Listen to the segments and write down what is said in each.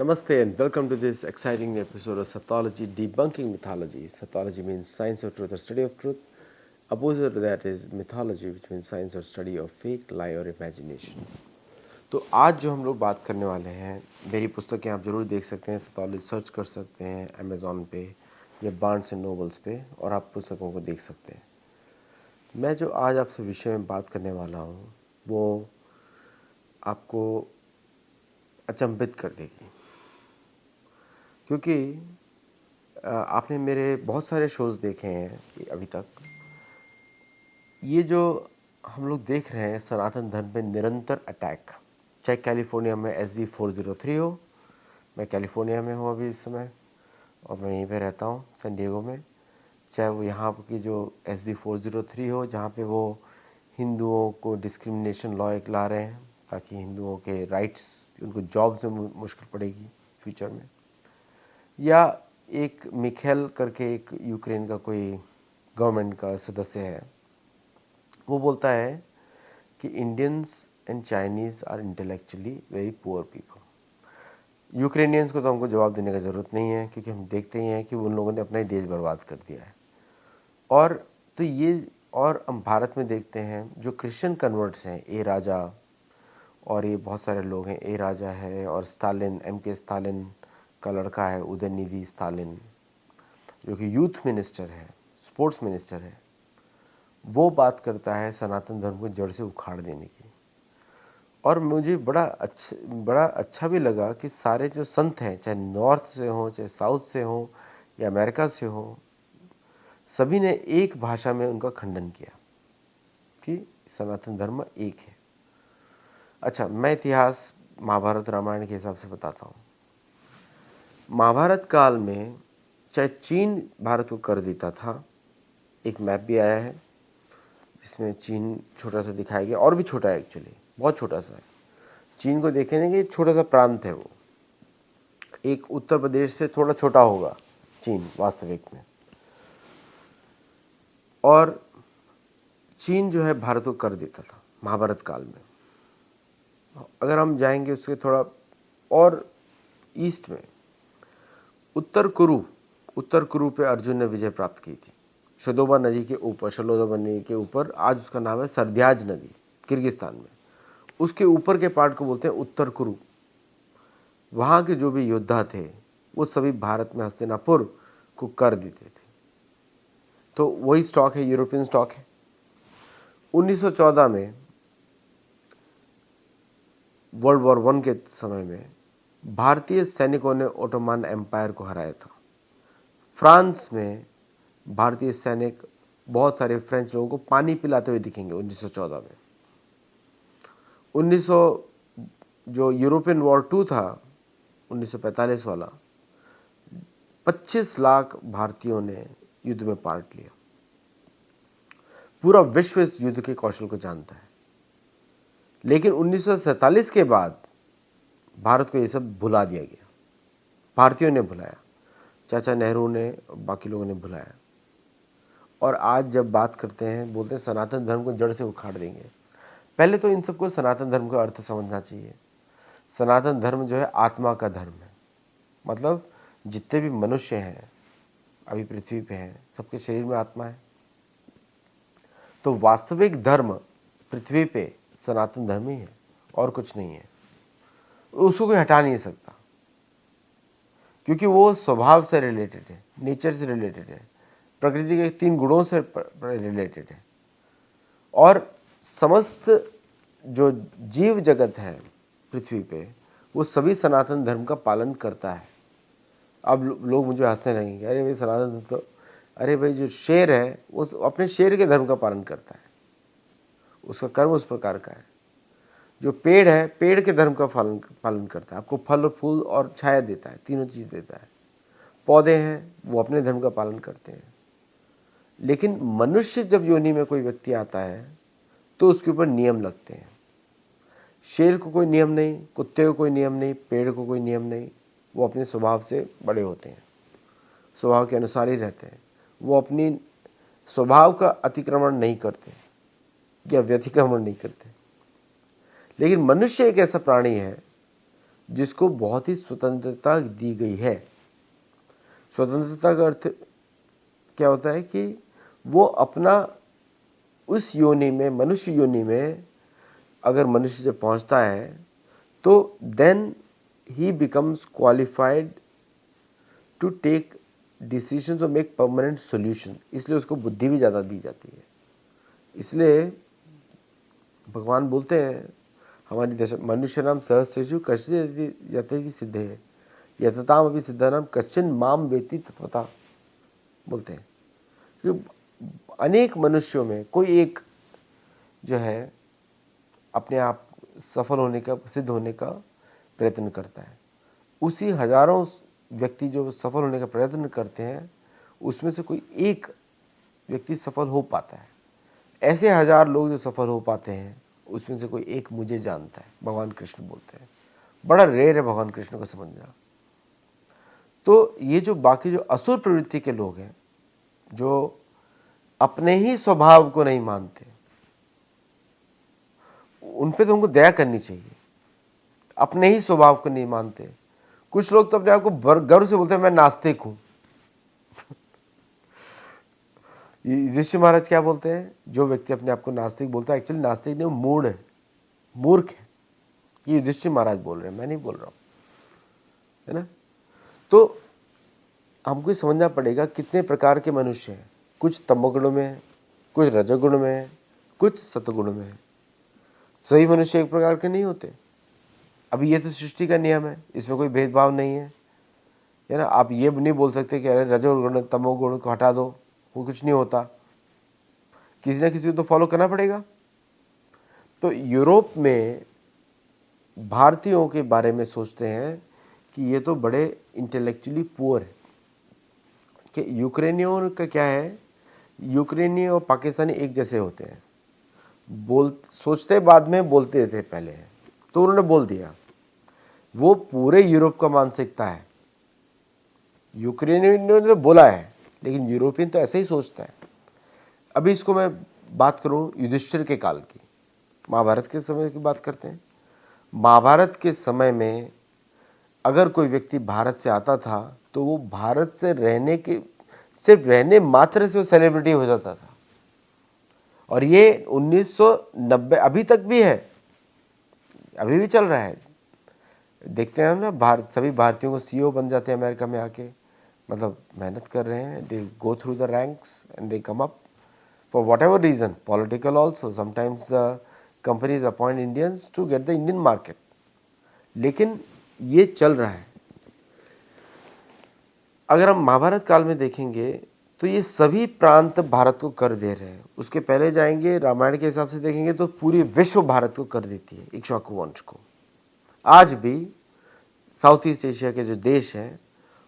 Namaste and welcome to this exciting episode of Sathology Debunking Mythology. Sathology means science of truth or study of truth. Opposite to that is mythology, which means science or study of fake, lie or imagination. तो आज जो हम लोग बात करने वाले हैं, मेरी पुस्तकें आप ज़रूर देख सकते हैं, सथोलॉजी सर्च कर सकते हैं अमेज़ॉन पे या बार्न्स एंड नोबल्स पे और आप पुस्तकों को देख सकते हैं। मैं जो आज आपसे विषय में बात करने वाला हूँ वो आपको अचंभित कर देगी, क्योंकि आपने मेरे बहुत सारे शोज़ देखे हैं कि अभी तक ये जो हम लोग देख रहे हैं सनातन धर्म पे निरंतर अटैक, चाहे कैलिफोर्निया में SV403 हो। मैं कैलिफोर्निया में हूँ अभी इस समय और मैं यहीं पे रहता हूँ सैन डिएगो में। चाहे वो यहाँ की जो SV403 हो, जहाँ पे वो हिंदुओं को डिस्क्रिमिनेशन लॉ एक ला रहे हैं ताकि हिंदुओं के राइट्स, उनको जॉब्स में मुश्किल पड़ेगी फ्यूचर में, या एक मिखेल करके एक यूक्रेन का कोई गवर्नमेंट का सदस्य है, वो बोलता है कि Indians and Chinese are intellectually very poor people. यूक्रेनियंस को तो हमको जवाब देने का ज़रूरत नहीं है, क्योंकि हम देखते ही हैं कि उन लोगों ने अपना ही देश बर्बाद कर दिया है। और तो ये, और हम भारत में देखते हैं जो क्रिश्चियन कन्वर्ट्स हैं, ए राजा और ये बहुत सारे लोग हैं, ए राजा है और स्टालिन, MK स्टालिन का लड़का है उदयनिधि स्टालिन, जो कि यूथ मिनिस्टर है, स्पोर्ट्स मिनिस्टर है, वो बात करता है सनातन धर्म को जड़ से उखाड़ देने की। और मुझे बड़ा अच्छा भी लगा कि सारे जो संत हैं, चाहे नॉर्थ से हों, चाहे साउथ से हों या अमेरिका से हों, सभी ने एक भाषा में उनका खंडन किया कि सनातन धर्म एक है। अच्छा, मैं इतिहास महाभारत रामायण के हिसाब से बताता हूँ। महाभारत काल में चाहे चीन भारत को कर देता था, एक मैप भी आया है जिसमें चीन छोटा सा दिखाया गया, और भी छोटा है एक्चुअली, बहुत छोटा सा है। चीन को देखेंगे कि छोटा सा प्रांत है, वो एक उत्तर प्रदेश से थोड़ा छोटा होगा चीन वास्तविक में। और चीन जो है भारत को कर देता था महाभारत काल में। अगर हम जाएंगे उसके थोड़ा और ईस्ट में, उत्तर कुरु पे अर्जुन ने विजय प्राप्त की थी, शलोदोबा नदी के ऊपर, आज उसका नाम है सरद्याज नदी, किर्गिस्तान में। उसके ऊपर के पार्ट को बोलते हैं उत्तर कुरु। वहाँ के जो भी योद्धा थे वो सभी भारत में हस्तिनापुर को कर देते थे। तो वही स्टॉक है, यूरोपियन स्टॉक है। 1914 में वर्ल्ड वॉर 1 के समय में भारतीय सैनिकों ने ओटोमान एम्पायर को हराया था। फ्रांस में भारतीय सैनिक बहुत सारे फ्रेंच लोगों को पानी पिलाते हुए दिखेंगे 1914 में। 1900 जो यूरोपियन वॉर 2 था 1945 वाला, 25 लाख भारतीयों ने युद्ध में पार्ट लिया। पूरा विश्व इस युद्ध के कौशल को जानता है। लेकिन 1947 के बाद भारत को ये सब भुला दिया गया, भारतीयों ने भुलाया, चाचा नेहरू ने, बाकी लोगों ने भुलाया। और आज जब बात करते हैं, बोलते हैं सनातन धर्म को जड़ से उखाड़ देंगे। पहले तो इन सबको सनातन धर्म का अर्थ समझना चाहिए। सनातन धर्म जो है आत्मा का धर्म है, मतलब जितने भी मनुष्य हैं अभी पृथ्वी पे हैं, सबके शरीर में आत्मा है। तो वास्तविक धर्म पृथ्वी पे सनातन धर्म ही है और कुछ नहीं है। उसको कोई हटा नहीं सकता, क्योंकि वो स्वभाव से रिलेटेड है, नेचर से रिलेटेड है, प्रकृति के 3 गुणों से रिलेटेड है। और समस्त जो जीव जगत है पृथ्वी पे, वो सभी सनातन धर्म का पालन करता है। अब लोग मुझे हंसने लगेंगे, अरे भाई सनातन तो, अरे भाई जो शेर है वो अपने शेर के धर्म का पालन करता है, उसका कर्म उस प्रकार का है। जो पेड़ है, पेड़ के धर्म का पालन करता है, आपको फल फूल और छाया देता है, तीनों चीज़ देता है। पौधे हैं, वो अपने धर्म का पालन करते हैं। लेकिन मनुष्य जब योनि में कोई व्यक्ति आता है तो उसके ऊपर नियम लगते हैं। शेर को कोई नियम नहीं, कुत्ते को कोई नियम नहीं, पेड़ को कोई नियम नहीं। वो अपने स्वभाव से बड़े होते हैं, स्वभाव के अनुसार ही रहते हैं। वो अपनी स्वभाव का अतिक्रमण नहीं करते या व्यतिक्रमण नहीं करते। लेकिन मनुष्य एक ऐसा प्राणी है जिसको बहुत ही स्वतंत्रता दी गई है। स्वतंत्रता का अर्थ क्या होता है कि वो अपना उस योनि में, मनुष्य योनि में अगर मनुष्य जब पहुंचता है तो देन ही becomes qualified to take decisions और मेक परमानेंट सोल्यूशन। इसलिए उसको बुद्धि भी ज़्यादा दी जाती है। इसलिए भगवान बोलते हैं हमारी दशा, मनुष्य नाम सहस्रेषु कश्चित् यतति सिद्धे यतताम अपि सिद्धानाम कश्चिन् माम वेति तत्वता बोलते हैं कि अनेक मनुष्यों में कोई एक जो है अपने आप सफल होने का, सिद्ध होने का प्रयत्न करता है। उसी हजारों व्यक्ति जो सफल होने का प्रयत्न करते हैं उसमें से कोई एक व्यक्ति सफल हो पाता है। ऐसे हजार लोग जो सफल हो पाते हैं उसमें से कोई एक मुझे जानता है, भगवान कृष्ण बोलते हैं। बड़ा रेयर है भगवान कृष्ण को समझना। तो ये जो बाकी जो असुर प्रवृत्ति के लोग हैं, जो अपने ही स्वभाव को नहीं मानते, उन पे तो उनको दया करनी चाहिए। अपने ही स्वभाव को नहीं मानते। कुछ लोग तो अपने आप को गर्व से बोलते हैं मैं नास्तिक हूं। युधिष्ठिर महाराज क्या बोलते हैं? जो व्यक्ति अपने आप को नास्तिक बोलता है, एक्चुअली नास्तिक नहीं, मूढ़ है, मूर्ख है। ये युधिष्ठिर महाराज बोल रहे हैं, मैं नहीं बोल रहा हूं, है ना। तो हमको समझना पड़ेगा कितने प्रकार के मनुष्य हैं। कुछ तमोगुण में है, कुछ रजोगुण में है, कुछ सतगुण में है। सही मनुष्य एक प्रकार के नहीं होते। अभी ये तो सृष्टि का नियम है, इसमें कोई भेदभाव नहीं है ना। आप ये नहीं बोल सकते कि अरे रजोगुण तमोगुण को हटा दो, वो कुछ नहीं होता। किसी ना किसी को तो फॉलो करना पड़ेगा। तो यूरोप में भारतीयों के बारे में सोचते हैं कि ये तो बड़े इंटेलेक्चुअली पुअर है। कि यूक्रेनियों का क्या है, यूक्रेनी और पाकिस्तानी एक जैसे होते हैं। सोचते बाद में बोलते थे पहले, तो उन्होंने बोल दिया। वो पूरे यूरोप का मानसिकता है। यूक्रेनियों ने तो बोला है, लेकिन यूरोपियन तो ऐसे ही सोचता है। अभी इसको मैं बात करूं युधिष्ठिर के काल की, महाभारत के समय की बात करते हैं। महाभारत के समय में अगर कोई व्यक्ति भारत से आता था तो वो भारत से रहने के, सिर्फ रहने मात्र से वो सेलिब्रिटी हो जाता था। और ये 1990 अभी तक भी है, अभी भी चल रहा है। देखते हैं हम ना, भारत सभी भारतीयों को सीईओ बन जाते हैं अमेरिका में आके, मतलब मेहनत कर रहे हैं। They go through the ranks and they come up for whatever reason, political also. Sometimes the companies appoint Indians to get the Indian market. लेकिन ये चल रहा है। अगर हम महाभारत काल में देखेंगे तो ये सभी प्रांत भारत को कर दे रहे हैं। उसके पहले जाएंगे, रामायण के हिसाब से देखेंगे तो पूरी विश्व भारत को कर देती है, इक्ष्वाकु वंश को। आज भी साउथ ईस्ट एशिया के जो देश हैं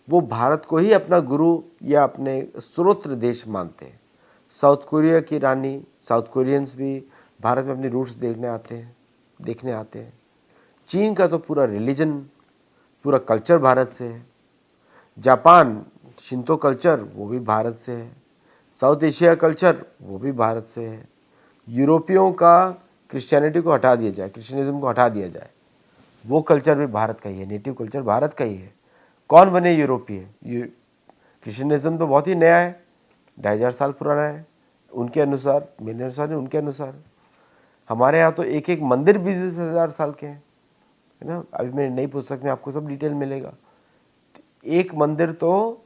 वो भारत को ही अपना गुरु या अपने स्रोत्र देश मानते हैं। साउथ कोरिया की रानी, साउथ कोरियंस भी भारत में अपनी रूट्स देखने आते हैं। चीन का तो पूरा रिलीजन, पूरा कल्चर भारत से है। जापान शिंतो कल्चर वो भी भारत से है। साउथ एशिया कल्चर वो भी भारत से है। यूरोपियों का क्रिश्चियनिटी को हटा दिया जाए, क्रिश्चियनिज्म को हटा दिया जाए, वो कल्चर भी भारत का ही है, नेटिव कल्चर भारत का ही है। कौन बने यूरोपीय? क्रिश्चियनिज्म तो बहुत ही नया है, 2500 साल पुराना है उनके अनुसार, मेरे अनुसार नहीं, उनके अनुसार। हमारे यहाँ तो एक एक मंदिर 20-20 हज़ार साल के हैं, है ना। अभी मेरी नई पुस्तक में आपको सब डिटेल मिलेगा। एक मंदिर तो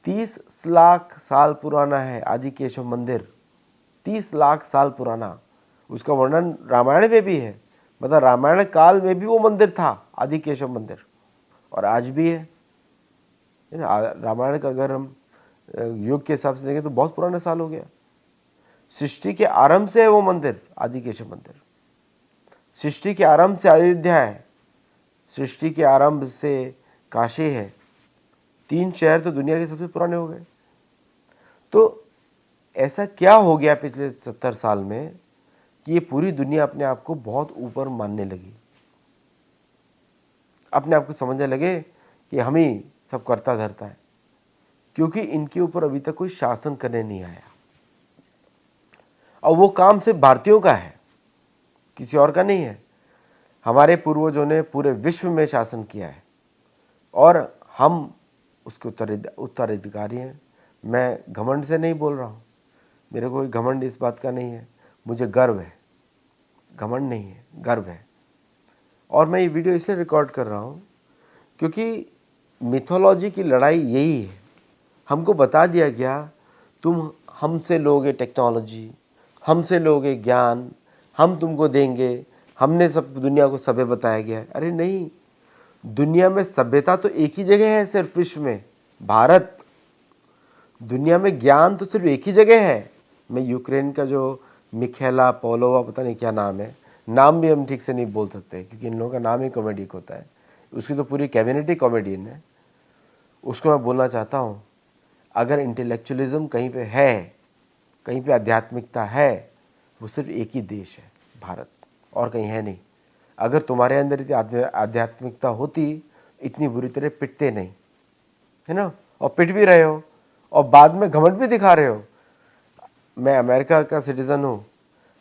30 लाख साल पुराना है, आदि केशव मंदिर 30 लाख साल पुराना। उसका वर्णन रामायण में भी है, मतलब रामायण काल में भी वो मंदिर था, आदि केशव मंदिर, और आज भी है ना। रामायण का अगर हम युग के हिसाब से देखें तो बहुत पुराना साल हो गया। सृष्टि के आरंभ से है वो मंदिर, आदि केशव मंदिर। सृष्टि के आरंभ से अयोध्या है, सृष्टि के आरंभ से काशी है। 3 शहर तो दुनिया के सबसे पुराने हो गए। तो ऐसा क्या हो गया पिछले 70 साल में कि ये पूरी दुनिया अपने आप को बहुत ऊपर मानने लगी, अपने आप को समझने लगे कि हम ही सब करता धरता है, क्योंकि इनके ऊपर अभी तक कोई शासन करने नहीं आया। और वो काम सिर्फ भारतीयों का है, किसी और का नहीं है। हमारे पूर्वजों ने पूरे विश्व में शासन किया है और हम उसके उत्तराधिकारी हैं। मैं घमंड से नहीं बोल रहा हूँ, मेरे कोई घमंड इस बात का नहीं है, मुझे गर्व है, घमंड नहीं है, गर्व है। और मैं ये वीडियो इसलिए रिकॉर्ड कर रहा हूँ क्योंकि मिथोलॉजी की लड़ाई यही है। हमको बता दिया गया तुम हमसे लोगे टेक्नोलॉजी, हमसे लोगे ज्ञान, हम तुमको देंगे, हमने सब दुनिया को सभ्य बताया गया है। अरे नहीं, दुनिया में सभ्यता तो एक ही जगह है, सिर्फ विश्व में, भारत। दुनिया में ज्ञान तो सिर्फ एक ही जगह है। मैं यूक्रेन का जो मिखेला पोलोवा, पता नहीं क्या नाम है, नाम भी हम ठीक से नहीं बोल सकते क्योंकि इन लोगों का नाम ही कॉमेडिक होता है, उसकी तो पूरी कैबिनेट ही कॉमेडियन है। उसको मैं बोलना चाहता हूँ, अगर इंटेलेक्चुअलिज्म कहीं पे है, कहीं पे आध्यात्मिकता है, वो सिर्फ एक ही देश है, भारत, और कहीं है नहीं। अगर तुम्हारे अंदर इतनी आध्यात्मिकता होती, इतनी बुरी तरह पिटते नहीं, है ना। और पिट भी रहे हो और बाद में घमंड भी दिखा रहे हो। मैं अमेरिका का सिटीज़न हूँ,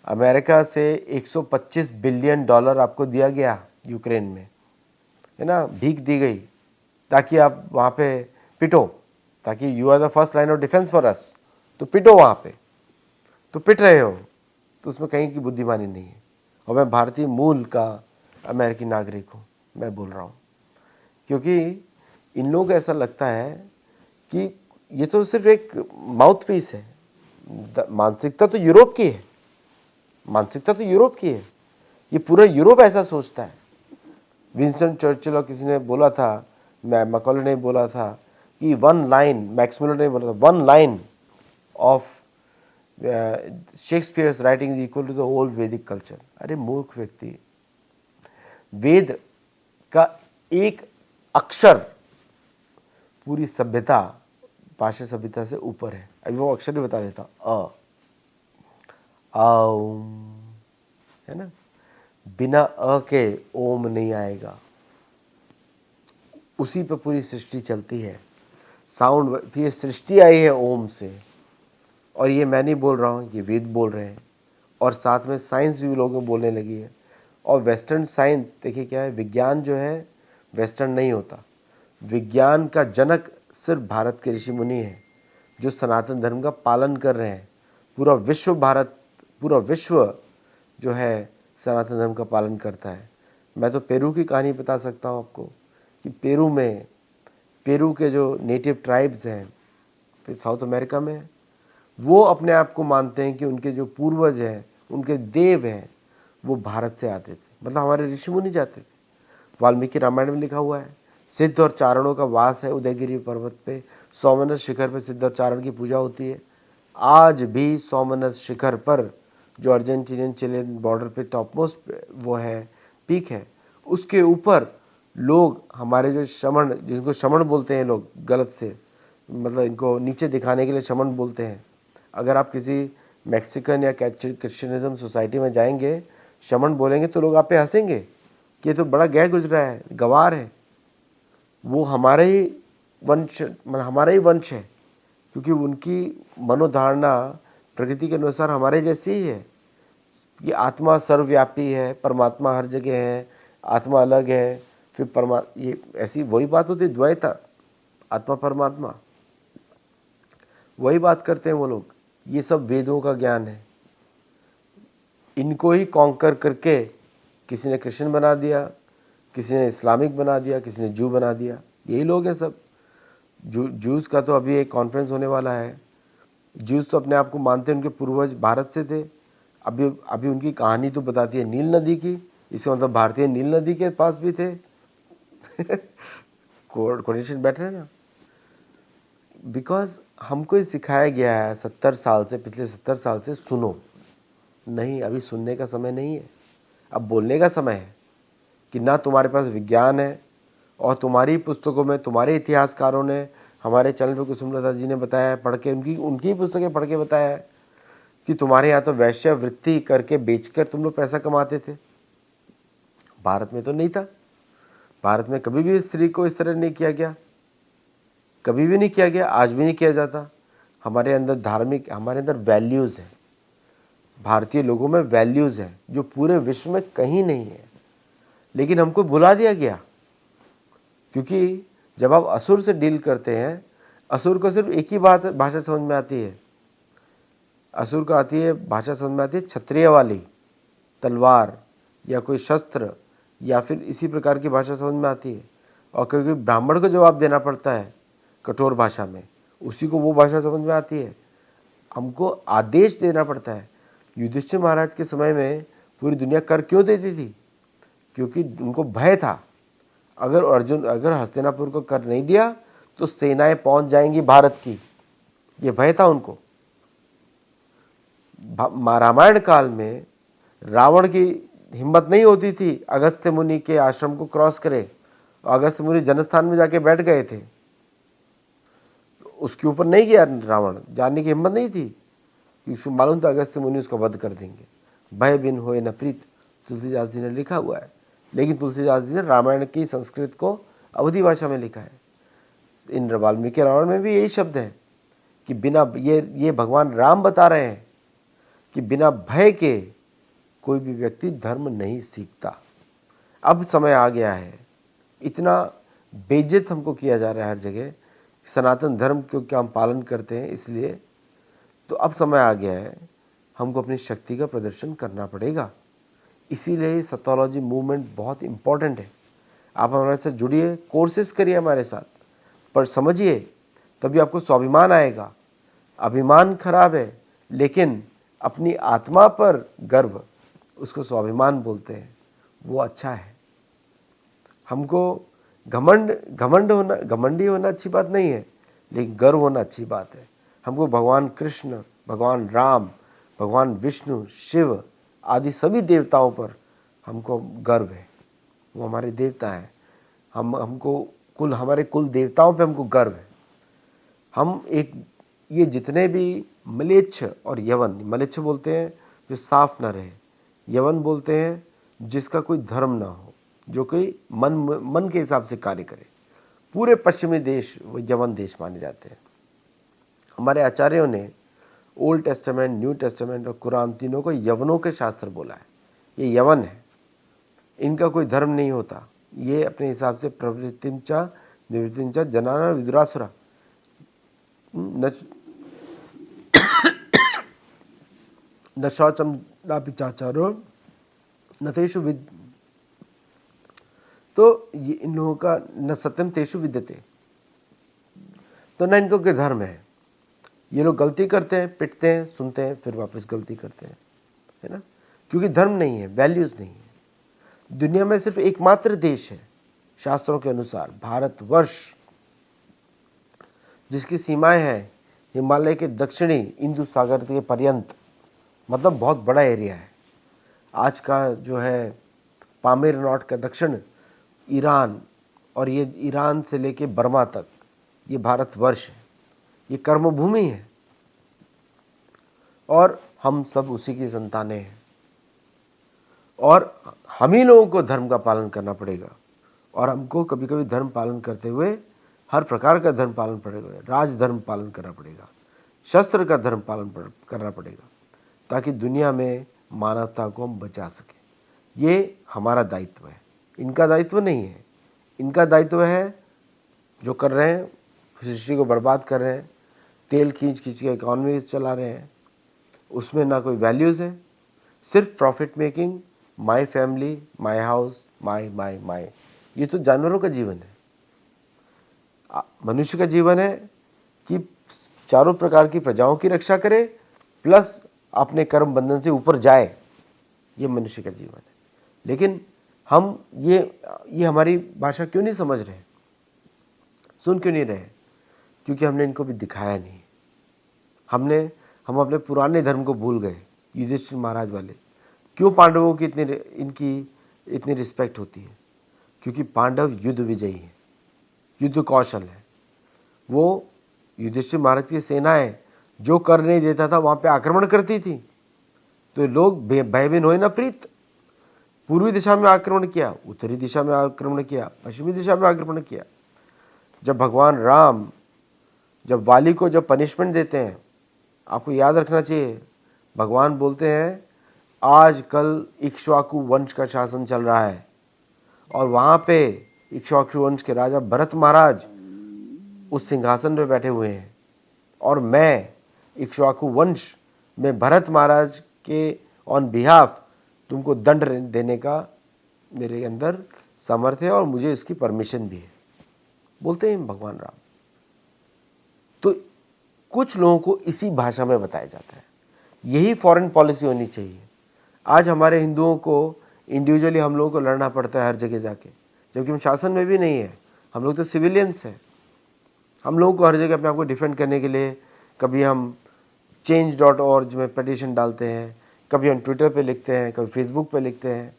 अमेरिका से 125 बिलियन डॉलर आपको दिया गया यूक्रेन में, है ना, भीख दी गई ताकि आप वहाँ पे पिटो, ताकि you are the first line of defence for us, तो पिटो वहाँ पे, तो पिट रहे हो, तो उसमें कहीं की बुद्धिमानी नहीं है। और मैं भारतीय मूल का अमेरिकी नागरिक हूँ, मैं बोल रहा हूँ, क्योंकि इन लोगों को ऐसा लगता है कि ये तो सिर्फ एक माउथ पीस है। मानसिकता तो यूरोप की है, मानसिकता तो यूरोप की है, ये पूरा यूरोप ऐसा सोचता है। विंस्टन चर्चिल और किसी ने बोला था, मैकॉले ने बोला था कि वन लाइन, मैक्स मुलर ने बोला था, one line of Shakespeare's writing is equal to the old Vedic culture. अरे मूर्ख व्यक्ति, वेद का एक अक्षर पूरी सभ्यता, पाश्चात्य सभ्यता से ऊपर है। अभी वो अक्षर भी बता देता, ओम, है ना, बिना अ के ओम नहीं आएगा। उसी पे पूरी सृष्टि चलती है, साउंड, ये सृष्टि आई है ओम से। और ये मैं नहीं बोल रहा हूँ, ये वेद बोल रहे हैं, और साथ में साइंस भी लोगों को बोलने लगी है। और वेस्टर्न साइंस देखिए क्या है, विज्ञान जो है वेस्टर्न नहीं होता। विज्ञान का जनक सिर्फ भारत के ऋषि मुनि हैं जो सनातन धर्म का पालन कर रहे हैं। पूरा विश्व, भारत, पूरा विश्व जो है सनातन धर्म का पालन करता है। मैं तो पेरू की कहानी बता सकता हूँ आपको कि पेरू में, पेरू के जो नेटिव ट्राइब्स हैं, फिर साउथ अमेरिका में, वो अपने आप को मानते हैं कि उनके जो पूर्वज हैं, उनके देव हैं, वो भारत से आते थे, मतलब हमारे ऋषि मुनि जाते थे। वाल्मीकि रामायण में लिखा हुआ है, सिद्ध और चारणों का वास है उदयगिरी पर्वत पे, सोमनाथ शिखर पर सिद्ध और चारण की पूजा होती है। आज भी सोमनाथ शिखर पर, जो अर्जेंटीनियन चिलियन बॉर्डर पे टॉप मोस्ट वो है, पीक है, उसके ऊपर लोग, हमारे जो शमण, जिनको शमण बोलते हैं लोग गलत से, मतलब इनको नीचे दिखाने के लिए शमण बोलते हैं। अगर आप किसी मैक्सिकन या क्रिश्चियनिज्म सोसाइटी में जाएंगे, शमण बोलेंगे तो लोग आप पे हंसेंगे कि ये तो बड़ा गैर गुजरा है, गवार है। वो हमारे ही वंश, मतलब हमारा ही वंश है, क्योंकि उनकी मनोधारणा प्रकृति के अनुसार हमारे जैसी ही है कि आत्मा सर्वव्यापी है, परमात्मा हर जगह है, आत्मा अलग है, फिर ये ऐसी वही बात होती, द्वैत, आत्मा परमात्मा, वही बात करते हैं वो लोग। ये सब वेदों का ज्ञान है। इनको ही कॉन्कर करके किसी ने क्रिश्चियन बना दिया, किसी ने इस्लामिक बना दिया, किसी ने जू बना दिया। यही लोग हैं सब। जूस का तो अभी एक कॉन्फ्रेंस होने वाला है। जूस तो अपने आप को मानते हैं उनके पूर्वज भारत से थे। अभी उनकी कहानी तो बताती है नील नदी की, इसका मतलब भारतीय नील नदी के पास भी थे। कोऑर्डिनेशन बैठ रहे ना, बिकॉज हमको ये सिखाया गया है 70 साल से, पिछले 70 साल से, सुनो। नहीं, अभी सुनने का समय नहीं है, अब बोलने का समय है कि ना तुम्हारे पास विज्ञान है, और तुम्हारी पुस्तकों में, तुम्हारे इतिहासकारों ने, हमारे चैनल पे कुसुमलता जी ने बताया है, पढ़ के, उनकी पुस्तकें पढ़ के बताया है कि तुम्हारे यहाँ तो वैश्यावृत्ति करके बेचकर तुम लोग पैसा कमाते थे। भारत में तो नहीं था। भारत में कभी भी स्त्री को इस तरह नहीं किया गया, कभी भी नहीं किया गया, आज भी नहीं किया जाता। हमारे अंदर धार्मिक, हमारे अंदर वैल्यूज़ हैं, भारतीय लोगों में वैल्यूज़ हैं जो पूरे विश्व में कहीं नहीं है। लेकिन हमको भुला दिया गया, क्योंकि जब आप असुर से डील करते हैं, असुर को सिर्फ एक ही बात भाषा समझ में आती है, असुर को आती है भाषा समझ में आती है क्षत्रिय वाली, तलवार या कोई शस्त्र या फिर इसी प्रकार की भाषा समझ में आती है। और क्योंकि ब्राह्मण को जवाब देना पड़ता है कठोर भाषा में, उसी को वो भाषा समझ में आती है। हमको आदेश देना पड़ता है। युधिष्ठिर महाराज के समय में पूरी दुनिया कर क्यों देती थी? क्योंकि उनको भय था, अगर हस्तिनापुर को कर नहीं दिया तो सेनाएं पहुंच जाएंगी भारत की, ये भय था उनको। रामायण काल में रावण की हिम्मत नहीं होती थी अगस्त्य मुनि के आश्रम को क्रॉस करे, अगस्त्य मुनि जनस्थान में जाके बैठ गए थे, उसके ऊपर नहीं गया रावण, जाने की हिम्मत नहीं थी, क्योंकि मालूम था अगस्त्य मुनि उसका वध कर देंगे। भय बिन होए न प्रीत, तुलसीदास जी ने लिखा हुआ है। लेकिन तुलसीदास जी ने रामायण की संस्कृत को अवधी भाषा में लिखा है। इन वाल्मीकि रामायण में भी यही शब्द है कि बिना ये भगवान राम बता रहे हैं कि बिना भय के कोई भी व्यक्ति धर्म नहीं सीखता। अब समय आ गया है, इतना बेइज्जत हमको किया जा रहा है हर जगह, सनातन धर्म क्योंकि हम पालन करते हैं इसलिए, तो अब समय आ गया है हमको अपनी शक्ति का प्रदर्शन करना पड़ेगा। इसीलिए सत्योलॉजी मूवमेंट बहुत इम्पॉर्टेंट है। आप हमारे साथ जुड़िए, कोर्सेज करिए हमारे साथ, पर समझिए, तभी आपको स्वाभिमान आएगा। अभिमान खराब है, लेकिन अपनी आत्मा पर गर्व, उसको स्वाभिमान बोलते हैं, वो अच्छा है। हमको घमंडी होना अच्छी बात नहीं है, लेकिन गर्व होना अच्छी बात है। हमको भगवान कृष्ण, भगवान राम, भगवान विष्णु, शिव आदि सभी देवताओं पर हमको गर्व है, वो हमारे देवता हैं। हमारे कुल देवताओं पे हमको गर्व है। ये जितने भी म्लेच्छ और यवन, म्लेच्छ बोलते हैं जो साफ ना रहे, यवन बोलते हैं जिसका कोई धर्म ना हो, जो कोई मन के हिसाब से कार्य करे। पूरे पश्चिमी देश वो यवन देश माने जाते हैं। हमारे आचार्यों ने ओल्ड टेस्टामेंट, न्यू टेस्टामेंट और कुरान तीनों को यवनों के शास्त्र बोला है। ये यवन है, इनका कोई धर्म नहीं होता। ये अपने हिसाब से प्रवृत्तिम च निवृत्तिम च जनाना विदुरासुरा, न शौचम नापि चाचारो न तेषु विद, तो ये इन लोगों का न सत्यम तेषु विद्यते, तो न इनको कोई धर्म है। ये लोग गलती करते हैं, पिटते हैं, सुनते हैं, फिर वापस गलती करते हैं, है ना, क्योंकि धर्म नहीं है, वैल्यूज नहीं है। दुनिया में सिर्फ एकमात्र देश है शास्त्रों के अनुसार, भारतवर्ष, जिसकी सीमाएं हैं हिमालय के दक्षिणी इंदु सागर के पर्यंत, मतलब बहुत बड़ा एरिया है। आज का जो है पामेर नॉट का दक्षिण ईरान, और ये ईरान से लेके बर्मा तक ये भारतवर्ष है, ये कर्मभूमि है, और हम सब उसी की संतानें हैं। और हम ही लोगों को धर्म का पालन करना पड़ेगा, और हमको कभी कभी धर्म पालन करते हुए हर प्रकार का धर्म पालन पड़ेगा, राजधर्म पालन करना पड़ेगा, शस्त्र का धर्म पालन करना पड़ेगा, ताकि दुनिया में मानवता को हम बचा सकें। ये हमारा दायित्व है, इनका दायित्व नहीं है। इनका दायित्व है जो कर रहे हैं, सृष्टि को बर्बाद कर रहे हैं, तेल खींच खींच के इकॉनमी चला रहे हैं, उसमें ना कोई वैल्यूज़ है, सिर्फ profit making, my family, my house, my my my. ये तो जानवरों का जीवन है। मनुष्य का जीवन है कि चारों प्रकार की प्रजाओं की रक्षा करे, प्लस अपने कर्म बंधन से ऊपर जाए, ये मनुष्य का जीवन है। लेकिन हम ये हमारी भाषा क्यों नहीं समझ रहे, सुन क्यों नहीं रहे? क्योंकि हमने इनको भी दिखाया नहीं। हम अपने पुराने धर्म को भूल गए। युधिष्ठिर महाराज वाले, क्यों पांडवों की इतनी रिस्पेक्ट होती है? क्योंकि पांडव युद्ध विजयी हैं, युद्ध कौशल है। वो युधिष्ठिर महाराज की सेनाएं जो कर नहीं देता था वहाँ पे आक्रमण करती थी, तो लोग भयभीन होए न प्रीत। पूर्वी दिशा में आक्रमण किया, उत्तरी दिशा में आक्रमण किया, पश्चिमी दिशा में आक्रमण किया। जब भगवान राम जब वाली को जब पनिशमेंट देते हैं, आपको याद रखना चाहिए, भगवान बोलते हैं आज कल इक्ष्वाकु वंश का शासन चल रहा है, और वहाँ पे इक्ष्वाकु वंश के राजा भरत महाराज उस सिंहासन पे बैठे हुए हैं, और मैं इक्ष्वाकु वंश में भरत महाराज के ऑन बिहाफ तुमको दंड देने का मेरे अंदर सामर्थ्य है और मुझे इसकी परमिशन भी है, बोलते हैं भगवान राम। तो कुछ लोगों को इसी भाषा में बताया जाता है। यही फॉरेन पॉलिसी होनी चाहिए। आज हमारे हिंदुओं को इंडिविजुअली हम लोगों को लड़ना पड़ता है हर जगह जाके, जबकि हम शासन में भी नहीं है, हम लोग तो सिविलियंस हैं। हम लोगों को हर जगह अपने आप को डिफेंड करने के लिए कभी हम change.org में पिटीशन डालते हैं, कभी हम ट्विटर पे लिखते हैं, कभी फेसबुक पे लिखते हैं।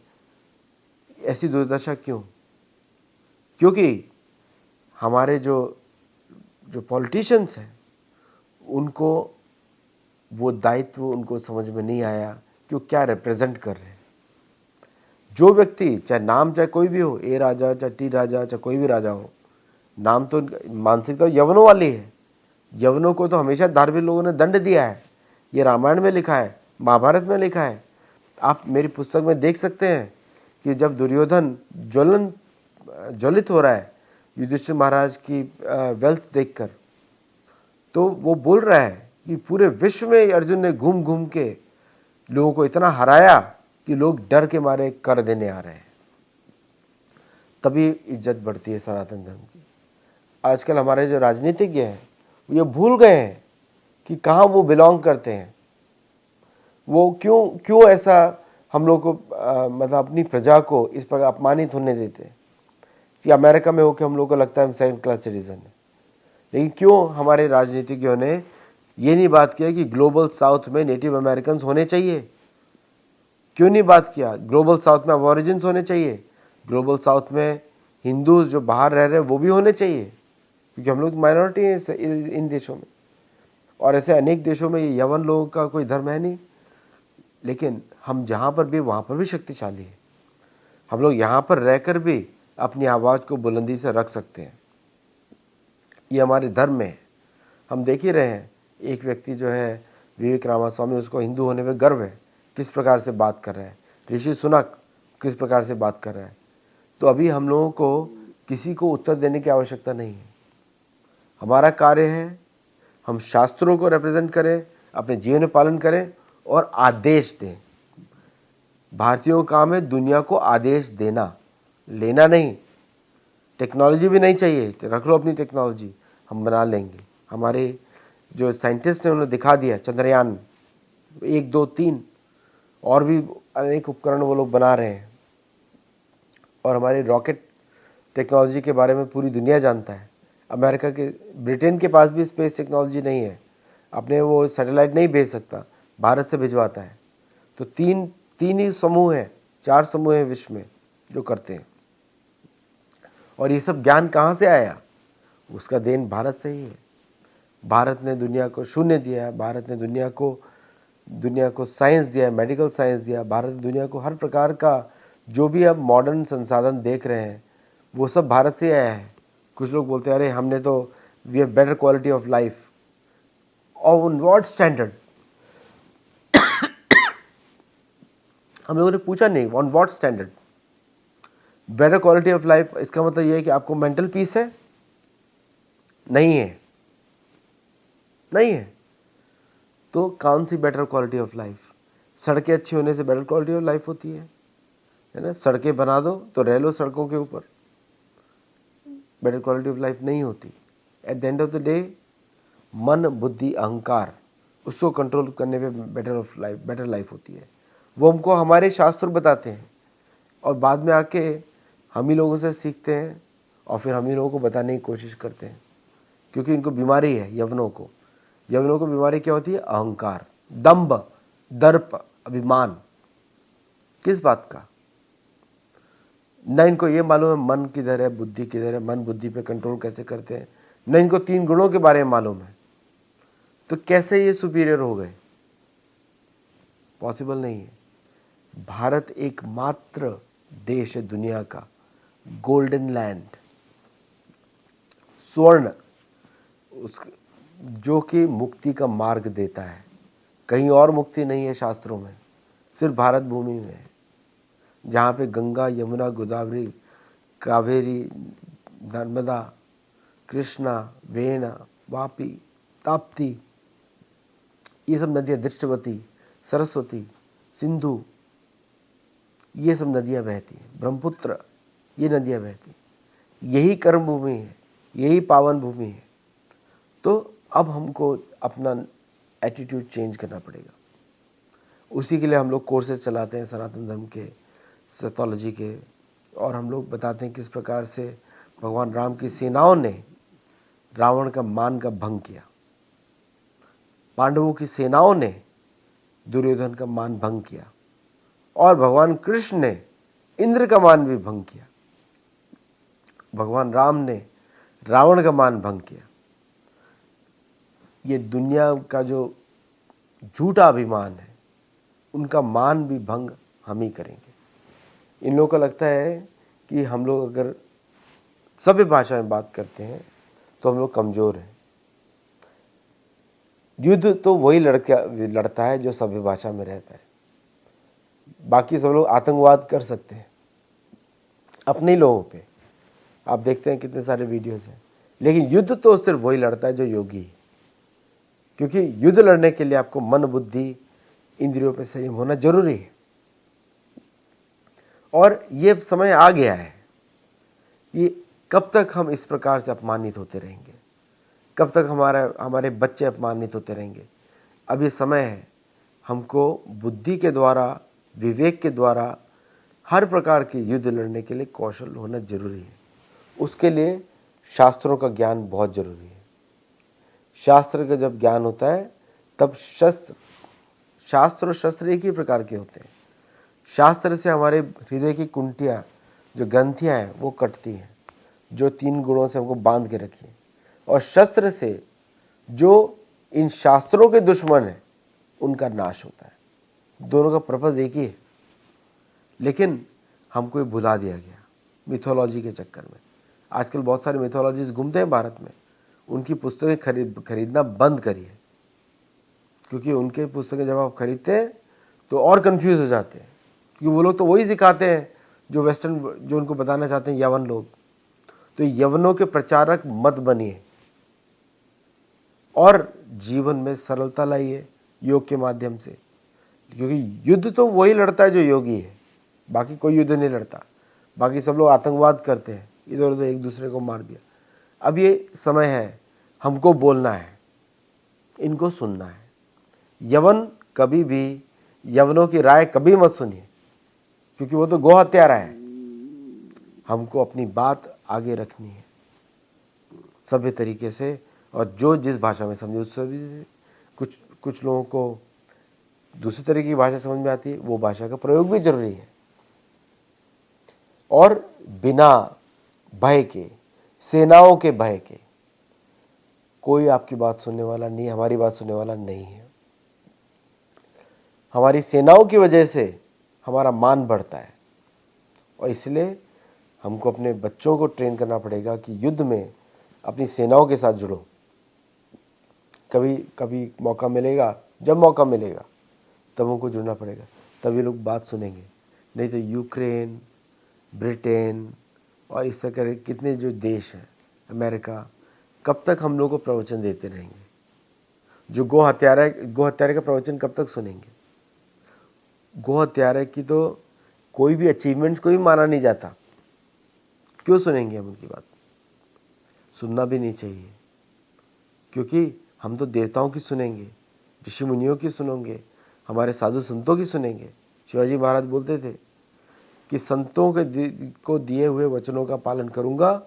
ऐसी दुर्दशा क्यों? क्योंकि हमारे जो पॉलिटिशियंस हैं उनको वो दायित्व उनको समझ में नहीं आया कि वो क्या रिप्रेजेंट कर रहे हैं। जो व्यक्ति, चाहे नाम चाहे कोई भी हो, ए राजा चाहे टी राजा चाहे कोई भी राजा हो, नाम तो मानसिकता यवनों वाली है। यवनों को तो हमेशा धार्मिक लोगों ने दंड दिया है। ये रामायण में लिखा है, महाभारत में लिखा है। आप मेरी पुस्तक में देख सकते हैं कि जब दुर्योधन ज्वलित हो रहा है युधिष्ठिर महाराज की वेल्थ देखकर, तो वो बोल रहा है कि पूरे विश्व में अर्जुन ने घूम घूम के लोगों को इतना हराया कि लोग डर के मारे कर देने आ रहे हैं। तभी इज्जत बढ़ती है सनातन धर्म की। आजकल हमारे जो राजनीतिज्ञ हैं ये भूल गए हैं कि कहाँ वो बिलोंग करते हैं। वो क्यों ऐसा हम लोग को मतलब अपनी प्रजा को इस प्रकार अपमानित होने देते हैं कि अमेरिका में होकर हम लोग को लगता है हम सेकंड क्लास सिटीजन है। लेकिन क्यों हमारे राजनीतिज्ञों ने ये नहीं बात किया कि ग्लोबल साउथ में नेटिव अमेरिकन होने चाहिए? क्यों नहीं बात किया ग्लोबल साउथ में अबॉरिजिन्स होने चाहिए? ग्लोबल साउथ में हिंदू जो बाहर रह रहे हैं वो भी होने चाहिए, क्योंकि हम लोग माइनॉरिटी हैं इन देशों में। और ऐसे अनेक देशों में ये यवन लोगों का कोई धर्म है नहीं, लेकिन हम जहाँ पर भी वहाँ पर भी शक्तिशाली है। हम लोग यहाँ पर रहकर भी अपनी आवाज़ को बुलंदी से रख सकते हैं। ये हमारे धर्म में है। हम देख ही रहे हैं, एक व्यक्ति जो है विवेक रामास्वामी, उसको हिंदू होने में गर्व है, किस प्रकार से बात कर रहा है। ऋषि सुनक किस प्रकार से बात कर रहा है। तो अभी हम लोगों को किसी को उत्तर देने की आवश्यकता नहीं है। हमारा कार्य है हम शास्त्रों को रिप्रेजेंट करें, अपने जीवन में पालन करें और आदेश दें। भारतीयों का काम है दुनिया को आदेश देना, लेना नहीं। टेक्नोलॉजी भी नहीं चाहिए, रख लो अपनी टेक्नोलॉजी, हम बना लेंगे। हमारे जो साइंटिस्ट हैं उन्होंने दिखा दिया, चंद्रयान 1, 2, 3 और भी अनेक उपकरण वो लोग बना रहे हैं। और हमारी रॉकेट टेक्नोलॉजी के बारे में पूरी दुनिया जानता है। अमेरिका के, ब्रिटेन के पास भी स्पेस टेक्नोलॉजी नहीं है, अपने वो सैटेलाइट नहीं भेज सकता, भारत से भिजवाता है। तो तीन ही समूह हैं, 4 समूह हैं विश्व में जो करते हैं। और ये सब ज्ञान कहाँ से आया? उसका देन भारत से ही है। भारत ने दुनिया को शून्य दिया है, भारत ने दुनिया को साइंस दिया है, मेडिकल साइंस दिया। भारत ने दुनिया को हर प्रकार का जो भी अब मॉडर्न संसाधन देख रहे हैं वो सब भारत से आया है। कुछ लोग बोलते हैं अरे हमने तो we have better quality of life. On what standard? हम लोगों ने पूछा नहीं, on what standard? Better quality of life इसका मतलब ये है कि आपको मेंटल पीस है? नहीं है, नहीं है। तो कौन सी बेटर क्वालिटी ऑफ लाइफ? सड़कें अच्छी होने से बेटर क्वालिटी ऑफ लाइफ होती है ना? सड़कें बना दो तो रह लो सड़कों के ऊपर, बेटर क्वालिटी ऑफ लाइफ नहीं होती। At the end of the day मन, बुद्धि, अहंकार, उसको कंट्रोल करने पे बेटर लाइफ होती है। वो हमको हमारे शास्त्र बताते हैं और बाद में आके हम ही लोगों से सीखते हैं और फिर हम ही लोगों को बताने की कोशिश करते हैं, क्योंकि इनको बीमारी है। यवनों को बीमारी क्या होती है? अहंकार, दंभ, दर्प, अभिमान। किस बात का? न इनको ये मालूम है मन किधर है, बुद्धि किधर है, मन बुद्धि पे कंट्रोल कैसे करते हैं। न इनको 3 गुणों के बारे में मालूम है। तो कैसे ये सुपीरियर हो गए? पॉसिबल नहीं है। भारत एकमात्र देश है दुनिया का, गोल्डन लैंड, स्वर्ण, उस जो कि मुक्ति का मार्ग देता है। कहीं और मुक्ति नहीं है शास्त्रों में, सिर्फ भारत भूमि में है, जहाँ पे गंगा, यमुना, गोदावरी कावेरी, नर्मदा, कृष्णा, वेणा, वापी, ताप्ती, ये सब नदियाँ, दृष्टवती, सरस्वती, सिंधु, ये सब नदियाँ बहती हैं, ब्रह्मपुत्र, ये नदियाँ बहती हैं। यही कर्म भूमि है, यही पावन भूमि है। तो अब हमको अपना एटीट्यूड चेंज करना पड़ेगा। उसी के लिए हम लोग कोर्सेज चलाते हैं सनातन धर्म के, सेथोलॉजी के, और हम लोग बताते हैं किस प्रकार से भगवान राम की सेनाओं ने रावण का मान का भंग किया, पांडवों की सेनाओं ने दुर्योधन का मान भंग किया, और भगवान कृष्ण ने इंद्र का मान भी भंग किया, भगवान राम ने रावण का मान भंग किया। ये दुनिया का जो झूठा अभिमान है, उनका मान भी भंग हम ही करेंगे। इन लोगों को लगता है कि हम लोग अगर सभ्य भाषा में बात करते हैं तो हम लोग कमज़ोर हैं। युद्ध तो वही लड़ता है जो सभ्य भाषा में रहता है। बाकी सब लोग आतंकवाद कर सकते हैं अपने ही लोगों पे। आप देखते हैं कितने सारे वीडियोस हैं, लेकिन युद्ध तो सिर्फ वही लड़ता है जो योगी है। क्योंकि युद्ध लड़ने के लिए आपको मन, बुद्धि, इंद्रियों पे संयम होना जरूरी है। और ये समय आ गया है कि कब तक हम इस प्रकार से अपमानित होते रहेंगे, कब तक हमारे बच्चे अपमानित होते रहेंगे। अब ये समय है हमको बुद्धि के द्वारा, विवेक के द्वारा हर प्रकार के युद्ध लड़ने के लिए कौशल होना जरूरी है। उसके लिए शास्त्रों का ज्ञान बहुत जरूरी है। शास्त्र का जब ज्ञान होता है तब शास्त्र और शस्त्र एक ही प्रकार के होते हैं। शास्त्र से हमारे हृदय की कुंटियाँ, जो ग्रंथियाँ हैं, वो कटती हैं, जो 3 गुणों से हमको बांध के रखी है। और शस्त्र से जो इन शास्त्रों के दुश्मन हैं, उनका नाश होता है। दोनों का पर्पस एक ही है, लेकिन हमको ये भुला दिया गया मिथोलॉजी के चक्कर में। आजकल बहुत सारे मिथोलॉजीज घूमते हैं भारत में, उनकी पुस्तकें खरीदना बंद करिए, क्योंकि उनके पुस्तकें जब आप खरीदते हैं तो और कंफ्यूज हो जाते हैं, क्योंकि वो लोग तो वही सिखाते हैं जो वेस्टर्न, जो उनको बताना चाहते हैं यवन लोग। तो यवनों के प्रचारक मत बनिए और जीवन में सरलता लाइए योग के माध्यम से, क्योंकि युद्ध तो वही लड़ता है जो योगी है, बाकी कोई युद्ध नहीं लड़ता। बाकी सब लोग आतंकवाद करते हैं, इधर उधर एक दूसरे को मार दिया। अब ये समय है हमको बोलना है, इनको सुनना है। यवन कभी भी, यवनों की राय कभी मत सुनिए, क्योंकि वो तो गो हत्यारा है। हमको अपनी बात आगे रखनी है सभ्य तरीके से, और जो जिस भाषा में समझे उससे भी। कुछ लोगों को दूसरी तरीके की भाषा समझ में आती है, वो भाषा का प्रयोग भी जरूरी है। और बिना भय के, सेनाओं के भय के, कोई आपकी बात सुनने वाला नहीं, हमारी बात सुनने वाला नहीं है। हमारी सेनाओं की वजह से हमारा मान बढ़ता है, और इसलिए हमको अपने बच्चों को ट्रेन करना पड़ेगा कि युद्ध में अपनी सेनाओं के साथ जुड़ो। कभी कभी मौका मिलेगा, जब मौका मिलेगा तब हमको जुड़ना पड़ेगा, तभी लोग बात सुनेंगे। नहीं तो यूक्रेन, ब्रिटेन और इस तरह के कितने जो देश हैं, अमेरिका, कब तक हम लोग को प्रवचन देते रहेंगे? जो गो हत्यारे का प्रवचन कब तक सुनेंगे? गो हत्यारे की तो कोई भी अचीवमेंट्स को भी माना नहीं जाता, क्यों सुनेंगे हम उनकी बात? सुनना भी नहीं चाहिए, क्योंकि हम तो देवताओं की सुनेंगे, ऋषि मुनियों की सुनेंगे, हमारे साधु संतों की सुनेंगे। शिवाजी महाराज बोलते थे कि संतों को दिए हुए वचनों का पालन करूंगा,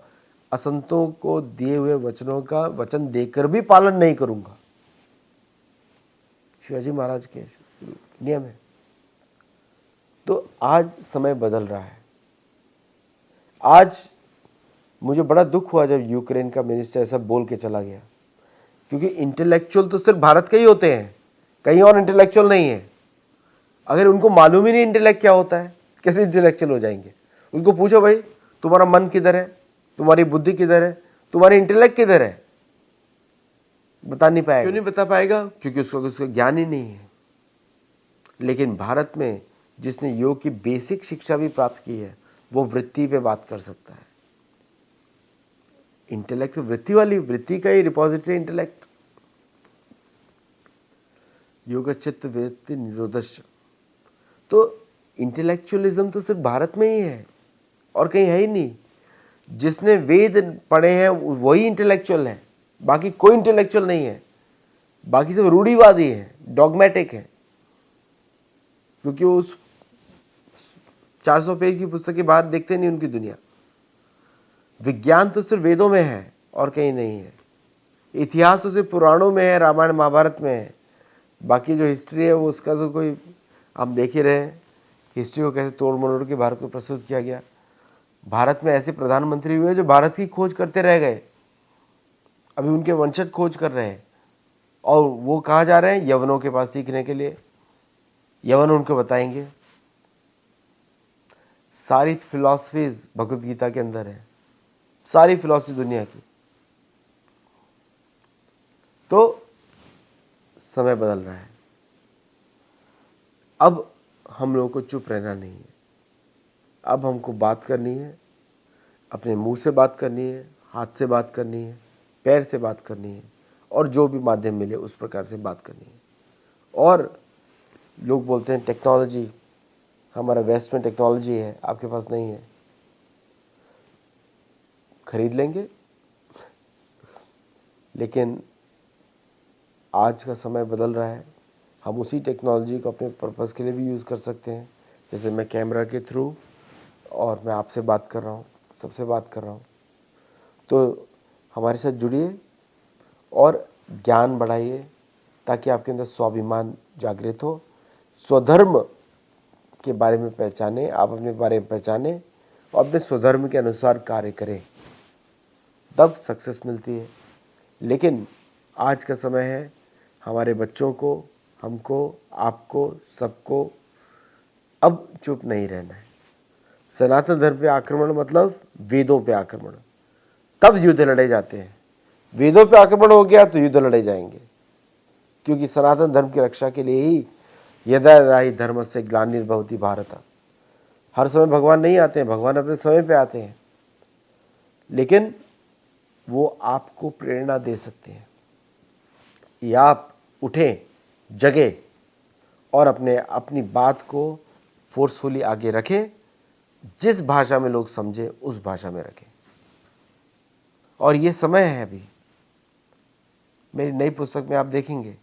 असंतों को दिए हुए वचनों का वचन देकर भी पालन नहीं करूंगा। शिवाजी महाराज के नियम है। तो आज समय बदल रहा है। आज मुझे बड़ा दुख हुआ जब यूक्रेन का मिनिस्टर ऐसा बोल के चला गया, क्योंकि इंटेलेक्चुअल तो सिर्फ भारत के ही होते हैं, कहीं और इंटेलेक्चुअल नहीं है। अगर उनको मालूम ही नहीं इंटेलेक्ट क्या होता है, कैसे इंटेलेक्चुअल हो जाएंगे? उसको पूछो, भाई तुम्हारा मन किधर है, तुम्हारी बुद्धि किधर है, तुम्हारी इंटेलेक्ट किधर है? बता नहीं पाएगा। क्यों नहीं बता पाएगा? क्योंकि उसका ज्ञान ही नहीं है। लेकिन भारत में जिसने योग की बेसिक शिक्षा भी प्राप्त की है, वो वृत्ति पे बात कर सकता है। इंटेलेक्ट तो वृत्ति का ही रिपोजिटरी इंटेलेक्ट। योग चित्त वृत्ति निरोधश्च। तो इंटेलेक्चुअलिज्म तो सिर्फ भारत में ही है और कहीं है ही नहीं। जिसने वेद पढ़े हैं वही इंटेलेक्चुअल है, बाकी कोई इंटेलेक्चुअल नहीं है। बाकी सब रूढ़िवादी है, डॉगमेटिक है, क्योंकि उस 400 पेज की पुस्तक के बाहर देखते नहीं उनकी दुनिया। विज्ञान तो सिर्फ वेदों में है और कहीं नहीं है। इतिहास तो सिर्फ पुराणों में है, रामायण महाभारत में है। बाकी जो हिस्ट्री है वो उसका तो कोई, हम देख ही रहे हैं हिस्ट्री को कैसे तोड़ मरोड़ के भारत को प्रस्तुत किया गया। भारत में ऐसे प्रधानमंत्री हुए जो भारत की खोज करते रह गए, अभी उनके वंशज खोज कर रहे हैं, और वो कहाँ जा रहे हैं? यवनों के पास सीखने के लिए। यवन उनको बताएंगे। सारी फिलॉसफीज भगवत गीता के अंदर है, सारी फिलॉसफी दुनिया की। तो समय बदल रहा है। अब हम लोगों को चुप रहना नहीं है, अब हमको बात करनी है। अपने मुंह से बात करनी है, हाथ से बात करनी है, पैर से बात करनी है, और जो भी माध्यम मिले उस प्रकार से बात करनी है। और लोग बोलते हैं टेक्नोलॉजी, हमारा वेस्ट में टेक्नोलॉजी है, आपके पास नहीं है, खरीद लेंगे। लेकिन आज का समय बदल रहा है, हम उसी टेक्नोलॉजी को अपने पर्पज़ के लिए भी यूज़ कर सकते हैं। जैसे मैं कैमरा के थ्रू, और मैं आपसे बात कर रहा हूँ, सबसे बात कर रहा हूँ। तो हमारे साथ जुड़िए और ज्ञान बढ़ाइए, ताकि आपके अंदर स्वाभिमान जागृत हो। स्वधर्म के बारे में पहचाने, आप अपने बारे में पहचाने और अपने स्वधर्म के अनुसार कार्य करें, तब सक्सेस मिलती है। लेकिन आज का समय है, हमारे बच्चों को, हमको, आपको, सबको अब चुप नहीं रहना है। सनातन धर्म पे आक्रमण मतलब वेदों पे आक्रमण, तब युद्ध लड़े जाते हैं। वेदों पे आक्रमण हो गया तो युद्ध लड़े जाएंगे, क्योंकि सनातन धर्म की रक्षा के लिए ही यदा यदा हि धर्मस्य ग्लानिर्भवति भारत। हर समय भगवान नहीं आते हैं, भगवान अपने समय पे आते हैं, लेकिन वो आपको प्रेरणा दे सकते हैं। या आप उठें, जगे और अपनी बात को फोर्सफुली आगे रखें। जिस भाषा में लोग समझे उस भाषा में रखें। और ये समय है अभी। मेरी नई पुस्तक में आप देखेंगे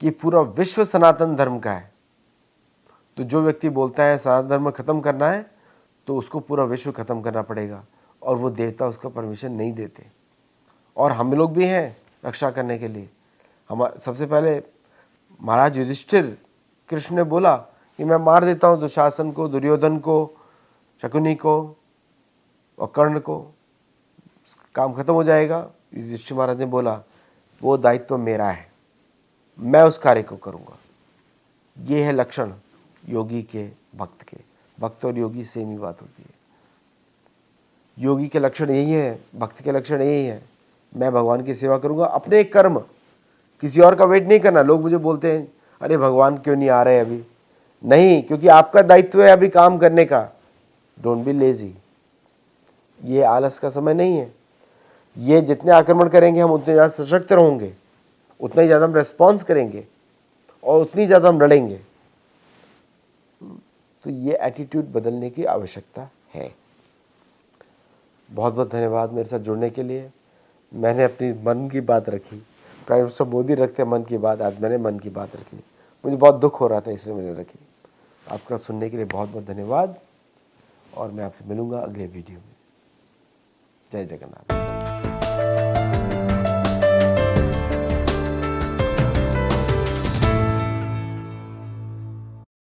कि पूरा विश्व सनातन धर्म का है। तो जो व्यक्ति बोलता है सनातन धर्म खत्म करना है, तो उसको पूरा विश्व खत्म करना पड़ेगा, और वो देवता उसका परमिशन नहीं देते। और हम लोग भी हैं रक्षा करने के लिए। हम सबसे पहले महाराज युधिष्ठिर, कृष्ण ने बोला कि मैं मार देता हूँ दुशासन को, दुर्योधन को, शकुनी को और कर्ण को, काम खत्म हो जाएगा। युधिष्ठिर महाराज ने बोला वो दायित्व मेरा है, मैं उस कार्य को करूँगा। ये है लक्षण योगी के, भक्त के। भक्त और योगी सेम ही बात होती है। योगी के लक्षण यही है, भक्त के लक्षण यही है, मैं भगवान की सेवा करूँगा, अपने कर्म, किसी और का वेट नहीं करना। लोग मुझे बोलते हैं अरे भगवान क्यों नहीं आ रहे अभी? नहीं, क्योंकि आपका दायित्व है अभी काम करने का। Don't be lazy. ये आलस का समय नहीं है। ये जितने आक्रमण करेंगे हम उतने ज़्यादा सशक्त रहेंगे, उतना ही ज़्यादा हम रेस्पॉन्स करेंगे और उतनी ज़्यादा हम लड़ेंगे। तो ये एटीट्यूड बदलने की आवश्यकता है। बहुत बहुत धन्यवाद मेरे साथ जुड़ने के लिए। मैंने अपनी मन की बात रखी। प्राइम मिनिस्टर मोदी रखते मन की बात, आज मैंने मन की बात रखी। मुझे बहुत दुख हो रहा था, इसलिए मैंने रखी। आपका सुनने के लिए बहुत बहुत धन्यवाद, और मैं आपसे मिलूंगा अगले वीडियो में। जय जगन्नाथ।